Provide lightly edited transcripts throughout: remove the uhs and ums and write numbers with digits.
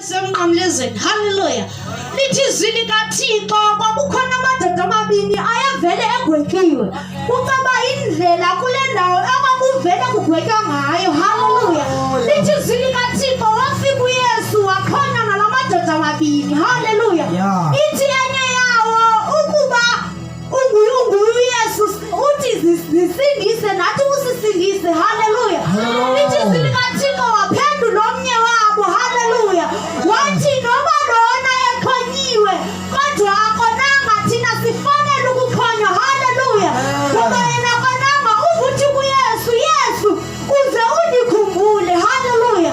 Semnqamlezweni, haleluya. Lithi izwi likaThixo kwakukhona amadoda amabini ayevele egwetyiwe. Kucaba indlela kule ndawo akakuvele kugwetywa ngayo, haleluya. Lithi izwi likaThixo wafika uYesu wakhona nala madoda amabini, haleluya. Ithi enye yawo ukuba unguYesu uthi zisindise nathi usisindise, haleluya. Lithi izwi likaThixo waphendula omnye wabo, haleluya. Wathi noba lona ekhonyiwe kodwa akonanga thina sifanele ukukhonywa, haleluya. Ngoba yena akonanga uvuthi kuYesu, Yesu uze undikhumbule, haleluya.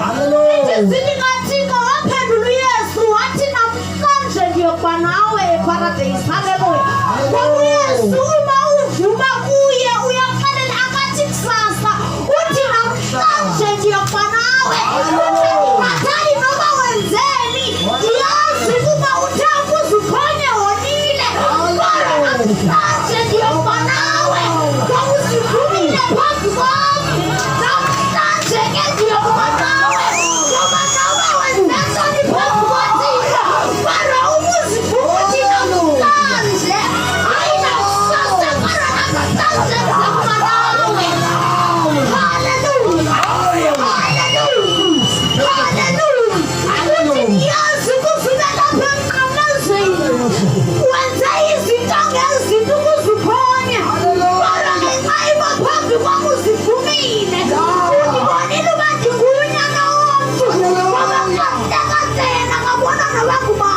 Lithi izwi likaThixo waphendula uYesu wathi namhlanje ndiyokuba nawe eparadesi, haleluya. Ngoba uYesu uma uvuma kuye uyafanele akathi kusasa uthi namhlanje ndiyokuba nawe. Ungathathi noba wenzeni, ndiyazi ukuba uthambo uzukhonye wonile. Kodwa namhlanje ndiyokuba nawe. Wawuzivumile phambi kwami, namhlanje ke ndiyokuba nawe. Ngoba nawe wenze ntoni phambi kwaThixo, kodwa ubuzivuma uthi namhlanje, hayi nakusasa, kodwa namhlanje ndizokuba nawe. Haleluya, haleluya, haleluya. Uthi ndiyazi ukuvumela apha emnqamlezweni, wenze izinto ngezinto ukuzikhonye, kodwa ngenxa iba phambi kwam uzivumile. Undibonile uba ndingunyana womntu, ngoba kakade yena ngabona noba ngubani.